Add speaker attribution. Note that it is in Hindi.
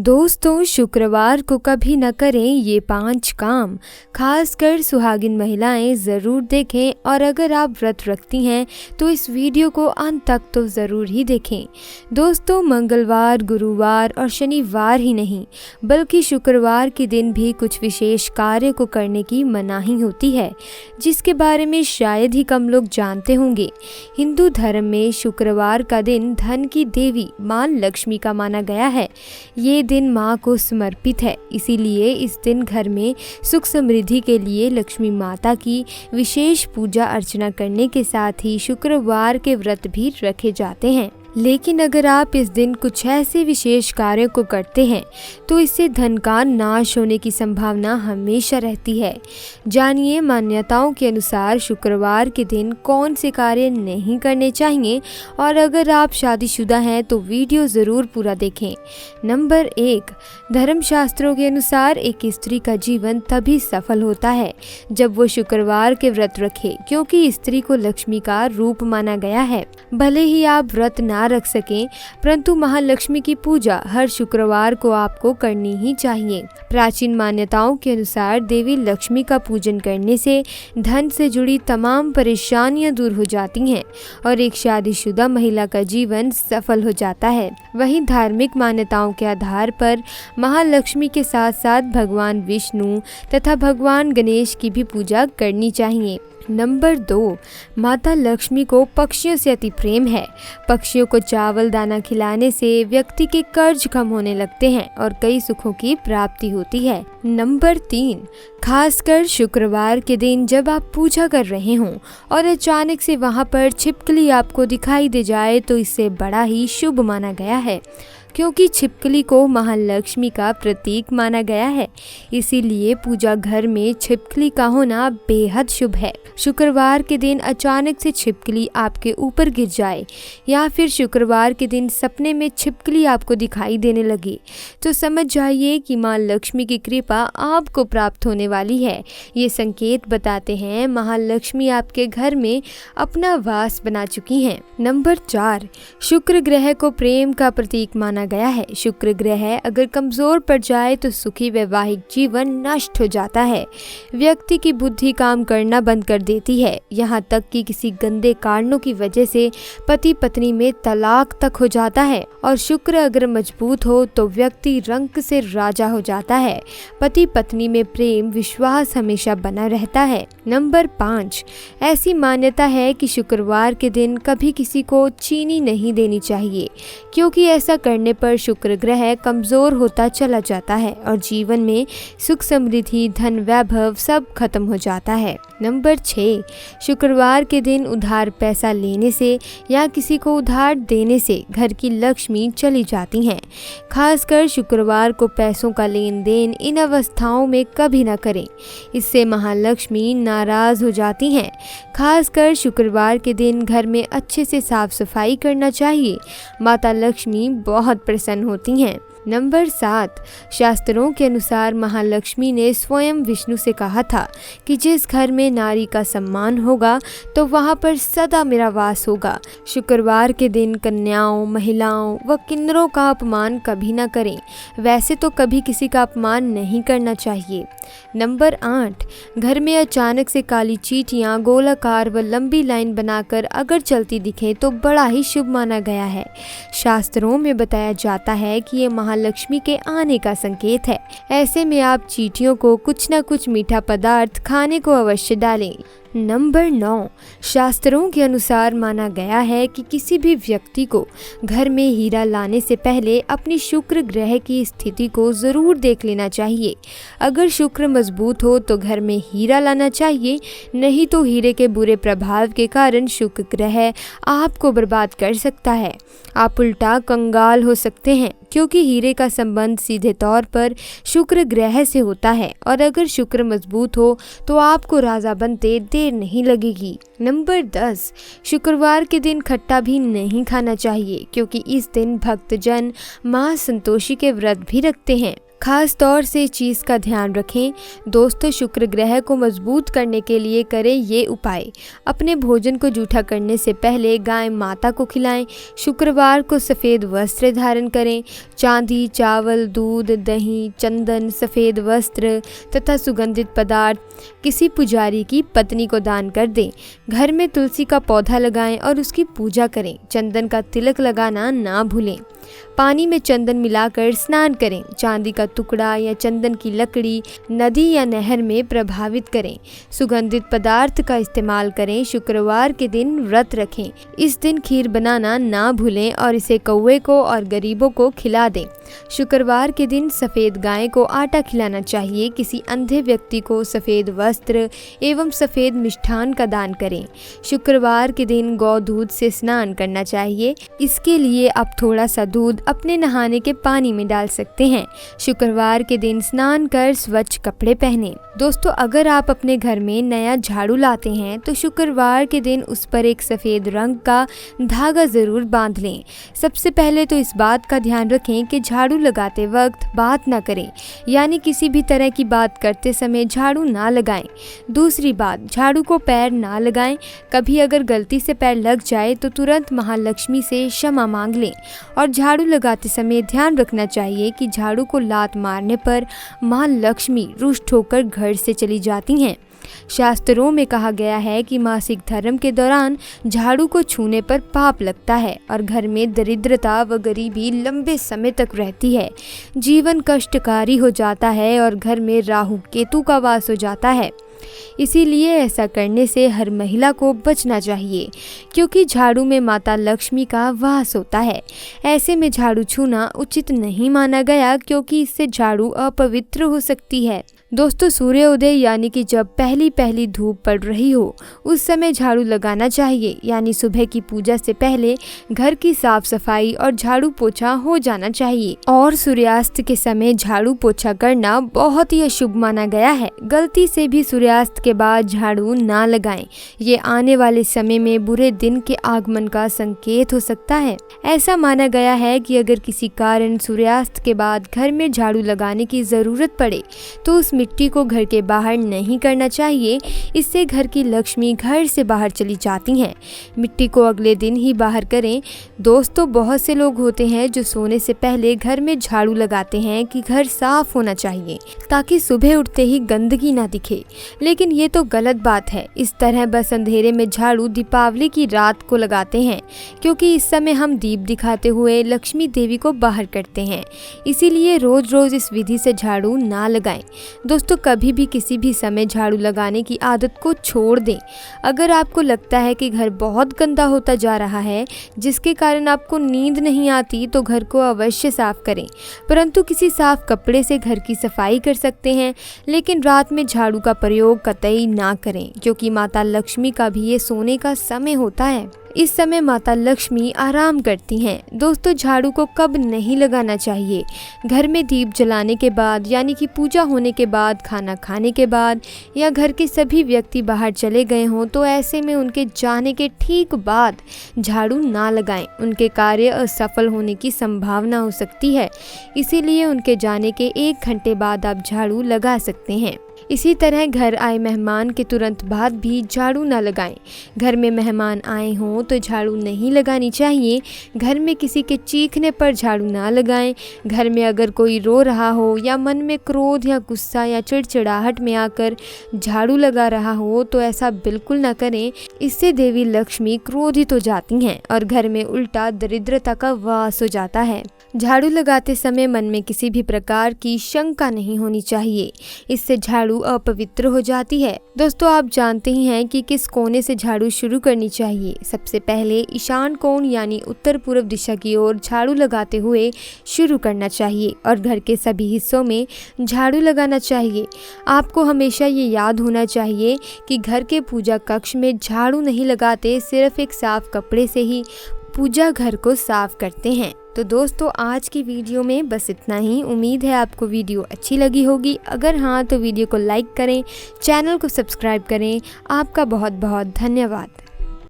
Speaker 1: दोस्तों, शुक्रवार को कभी न करें ये 5 काम। खासकर सुहागिन महिलाएं ज़रूर देखें और अगर आप व्रत रखती हैं तो इस वीडियो को अंत तक तो ज़रूर ही देखें। दोस्तों, मंगलवार, गुरुवार और शनिवार ही नहीं बल्कि शुक्रवार के दिन भी कुछ विशेष कार्य को करने की मनाही होती है, जिसके बारे में शायद ही कम लोग जानते होंगे। हिंदू धर्म में शुक्रवार का दिन धन की देवी मां लक्ष्मी का माना गया है। ये दिन माँ को समर्पित है, इसीलिए इस दिन घर में सुख समृद्धि के लिए लक्ष्मी माता की विशेष पूजा अर्चना करने के साथ ही शुक्रवार के व्रत भी रखे जाते हैं। लेकिन अगर आप इस दिन कुछ ऐसे विशेष कार्यों को करते हैं तो इससे धन का नाश होने की संभावना हमेशा रहती है। जानिए मान्यताओं के अनुसार शुक्रवार के दिन कौन से कार्य नहीं करने चाहिए, और अगर आप शादीशुदा हैं तो वीडियो ज़रूर पूरा देखें। नंबर 1, धर्मशास्त्रों के अनुसार एक स्त्री का जीवन तभी सफल होता है जब वो शुक्रवार के व्रत रखे, क्योंकि स्त्री को लक्ष्मी का रूप माना गया है। भले ही आप व्रत ना रख सकें, परंतु महालक्ष्मी की पूजा हर शुक्रवार को आपको करनी ही चाहिए। प्राचीन मान्यताओं के अनुसार देवी लक्ष्मी का पूजन करने से धन से जुड़ी तमाम परेशानियां दूर हो जाती हैं और एक शादीशुदा महिला का जीवन सफल हो जाता है। वहीं धार्मिक मान्यताओं के आधार पर महालक्ष्मी के साथ साथ भगवान विष्णु तथा भगवान गणेश की भी पूजा करनी चाहिए। नंबर 2, माता लक्ष्मी को पक्षियों से अति प्रेम है। पक्षियों को चावल दाना खिलाने से व्यक्ति के कर्ज कम होने लगते हैं और कई सुखों की प्राप्ति होती है। नंबर 3, खासकर शुक्रवार के दिन जब आप पूजा कर रहे हों और अचानक से वहां पर छिपकली आपको दिखाई दे जाए तो इससे बड़ा ही शुभ माना गया है, क्योंकि छिपकली को महालक्ष्मी का प्रतीक माना गया है। इसीलिए पूजा घर में छिपकली का होना बेहद शुभ है। शुक्रवार के दिन अचानक से छिपकली आपके ऊपर गिर जाए या फिर शुक्रवार के दिन सपने में छिपकली आपको दिखाई देने लगे तो समझ जाइए कि मां लक्ष्मी की कृपा आपको प्राप्त होने वाली है। ये संकेत बताते हैं महालक्ष्मी आपके घर में अपना वास बना चुकी हैं। नंबर 4, शुक्र ग्रह को प्रेम का प्रतीक माना गया है। शुक्र ग्रह अगर कमजोर पड़ जाए तो सुखी वैवाहिक जीवन नष्ट हो जाता है। व्यक्ति की बुद्धि काम करना बंद कर देती है, यहाँ तक कि किसी गंदे कारणों की वजह से पति पत्नी में तलाक तक हो जाता है। और शुक्र अगर मजबूत हो तो व्यक्ति रंक से राजा हो जाता है। पति पत्नी में प्रेम विश्वास हमेशा बना रहता है। नंबर 5, ऐसी मान्यता है कि शुक्रवार के दिन कभी किसी को चीनी नहीं देनी चाहिए, क्योंकि ऐसा करने पर शुक्र ग्रह कमजोर होता चला जाता है और जीवन में सुख समृद्धि धन वैभव सब खत्म हो जाता है। नंबर 6, शुक्रवार के दिन उधार पैसा लेने से या किसी को उधार देने से घर की लक्ष्मी चली जाती हैं। खासकर शुक्रवार को पैसों का लेन देन इन अवस्थाओं में कभी ना करें, इससे महालक्ष्मी नाराज हो जाती हैं। खासकर शुक्रवार के दिन घर में अच्छे से साफ सफाई करना चाहिए, माता लक्ष्मी बहुत प्रसन्न होती हैं। नंबर 7, शास्त्रों के अनुसार महालक्ष्मी ने स्वयं विष्णु से कहा था कि जिस घर में नारी का सम्मान होगा तो वहां पर सदा मेरा वास होगा। शुक्रवार के दिन कन्याओं, महिलाओं व किन्नरों का अपमान कभी ना करें। वैसे तो कभी किसी का अपमान नहीं करना चाहिए। नंबर 8, घर में अचानक से काली चींटियां गोलाकार व लंबी लाइन बनाकर अगर चलती दिखें तो बड़ा ही शुभ माना गया है। शास्त्रों में बताया जाता है कि ये महालक्ष्मी के आने का संकेत है। ऐसे में आप चींटियों को कुछ न कुछ मीठा पदार्थ खाने को अवश्य डालें। नंबर 9, शास्त्रों के अनुसार माना गया है कि किसी भी व्यक्ति को घर में हीरा लाने से पहले अपनी शुक्र ग्रह की स्थिति को ज़रूर देख लेना चाहिए। अगर शुक्र मजबूत हो तो घर में हीरा लाना चाहिए, नहीं तो हीरे के बुरे प्रभाव के कारण शुक्र ग्रह आपको बर्बाद कर सकता है। आप उल्टा कंगाल हो सकते हैं, क्योंकि हीरे का संबंध सीधे तौर पर शुक्र ग्रह से होता है और अगर शुक्र मजबूत हो तो आपको राजा बनते देर नहीं लगेगी। नंबर 10, शुक्रवार के दिन खट्टा भी नहीं खाना चाहिए, क्योंकि इस दिन भक्तजन मां संतोषी के व्रत भी रखते हैं। खास तौर से इस चीज़ का ध्यान रखें। दोस्तों, शुक्र ग्रह को मजबूत करने के लिए करें ये उपाय। अपने भोजन को जूठा करने से पहले गाय माता को खिलाएं। शुक्रवार को सफ़ेद वस्त्र धारण करें। चांदी, चावल, दूध, दही, चंदन, सफ़ेद वस्त्र तथा सुगंधित पदार्थ किसी पुजारी की पत्नी को दान कर दें। घर में तुलसी का पौधा लगाएं और उसकी पूजा करें। चंदन का तिलक लगाना ना भूलें। पानी में चंदन मिलाकर स्नान करें। चांदी का टुकड़ा या चंदन की लकड़ी नदी या नहर में प्रभावित करें। सुगंधित पदार्थ का इस्तेमाल करें। शुक्रवार के दिन व्रत रखें। इस दिन खीर बनाना ना भूलें और इसे कौवे को और गरीबों को खिला दें। शुक्रवार के दिन सफ़ेद गाय को आटा खिलाना चाहिए। किसी अंधे व्यक्ति को सफ़ेद वस्त्र एवं सफ़ेद मिष्ठान का दान करें। शुक्रवार के दिन गौ दूध से स्नान करना चाहिए। इसके लिए आप थोड़ा सा दूध अपने नहाने के पानी में डाल सकते हैं। शुक्रवार के दिन स्नान कर स्वच्छ कपड़े पहनें। दोस्तों, अगर आप अपने घर में नया झाड़ू लाते हैं तो शुक्रवार के दिन उस पर एक सफ़ेद रंग का धागा ज़रूर बांध लें। सबसे पहले तो इस बात का ध्यान रखें कि झाड़ू लगाते वक्त बात ना करें, यानी किसी भी तरह की बात करते समय झाड़ू ना लगाएं। दूसरी बात, झाड़ू को पैर ना लगाएं। कभी अगर गलती से पैर लग जाए तो तुरंत महालक्ष्मी से क्षमा मांग लें। और झाड़ू लगाते समय ध्यान रखना चाहिए कि झाड़ू को लात मारने पर माँ लक्ष्मी रुष्ट होकर घर से चली जाती हैं। शास्त्रों में कहा गया है कि मासिक धर्म के दौरान झाड़ू को छूने पर पाप लगता है और घर में दरिद्रता व गरीबी लंबे समय तक रहती है। जीवन कष्टकारी हो जाता है और घर में राहु केतु का वास हो जाता है। इसीलिए ऐसा करने से हर महिला को बचना चाहिए, क्योंकि झाड़ू में माता लक्ष्मी का वास होता है। ऐसे में झाड़ू छूना उचित नहीं माना गया, क्योंकि इससे झाड़ू अपवित्र हो सकती है। दोस्तों, सूर्योदय यानी कि जब पहली पहली धूप पड़ रही हो उस समय झाड़ू लगाना चाहिए, यानी सुबह की पूजा से पहले घर की साफ सफाई और झाड़ू पोछा हो जाना चाहिए। और सूर्यास्त के समय झाड़ू पोछा करना बहुत ही अशुभ माना गया है। गलती से भी सूर्यास्त के बाद झाड़ू ना लगाएं। ये आने वाले समय में बुरे दिन के आगमन का संकेत हो सकता है। ऐसा माना गया है कि अगर किसी कारण सूर्यास्त के बाद घर में झाड़ू लगाने की जरूरत पड़े तो उस मिट्टी को घर के बाहर नहीं करना चाहिए। इससे घर की लक्ष्मी घर से बाहर चली जाती हैं। मिट्टी को अगले दिन ही बाहर करें। दोस्तों, बहुत से लोग होते हैं जो सोने से पहले घर में झाड़ू लगाते हैं कि घर साफ होना चाहिए ताकि सुबह उठते ही गंदगी ना दिखे, लेकिन ये तो गलत बात है। इस तरह बस अंधेरे में झाड़ू दीपावली की रात को लगाते हैं, क्योंकि इस समय हम दीप दिखाते हुए लक्ष्मी देवी को बाहर करते हैं। इसीलिए रोज रोज इस विधि से झाड़ू ना लगाएं। दोस्तों, कभी भी किसी भी समय झाड़ू लगाने की आदत को छोड़ दें। अगर आपको लगता है कि घर बहुत गंदा होता जा रहा है जिसके कारण आपको नींद नहीं आती, तो घर को अवश्य साफ करें, परंतु किसी साफ कपड़े से घर की सफाई कर सकते हैं। लेकिन रात में झाड़ू का प्रयोग कतई ना करें, क्योंकि माता लक्ष्मी का भी ये सोने का समय होता है। इस समय माता लक्ष्मी आराम करती हैं। दोस्तों, झाड़ू को कब नहीं लगाना चाहिए? घर में दीप जलाने के बाद, यानी कि पूजा होने के बाद, खाना खाने के बाद, या घर के सभी व्यक्ति बाहर चले गए हों तो ऐसे में उनके जाने के ठीक बाद झाड़ू ना लगाएं। उनके कार्य असफल होने की संभावना हो सकती है। इसीलिए उनके जाने के 1 घंटे बाद आप झाड़ू लगा सकते हैं। इसी तरह घर आए मेहमान के तुरंत बाद भी झाड़ू ना लगाएं। घर में मेहमान आए हों तो झाड़ू नहीं लगानी चाहिए। घर में किसी के चीखने पर झाड़ू ना लगाएं। घर में अगर कोई रो रहा हो या मन में क्रोध या गुस्सा या चिड़चिड़ाहट में आकर झाड़ू लगा रहा हो तो ऐसा बिल्कुल ना करें। इससे देवी लक्ष्मी क्रोधित हो जाती हैं और घर में उल्टा दरिद्रता का वास हो जाता है। झाड़ू लगाते समय मन में किसी भी प्रकार की शंका नहीं होनी चाहिए, इससे झाड़ू अपवित्र हो जाती है। दोस्तों, आप जानते ही हैं कि किस कोने से झाड़ू शुरू करनी चाहिए। सबसे पहले ईशान कोण यानी उत्तर पूर्व दिशा की ओर झाड़ू लगाते हुए शुरू करना चाहिए और घर के सभी हिस्सों में झाड़ू लगाना चाहिए। आपको हमेशा ये याद होना चाहिए कि घर के पूजा कक्ष में झाड़ू नहीं लगाते, सिर्फ एक साफ कपड़े से ही पूजा घर को साफ करते हैं। तो दोस्तों, आज की वीडियो में बस इतना ही। उम्मीद है आपको वीडियो अच्छी लगी होगी। अगर हाँ तो वीडियो को लाइक करें, चैनल को सब्सक्राइब करें। आपका बहुत बहुत धन्यवाद।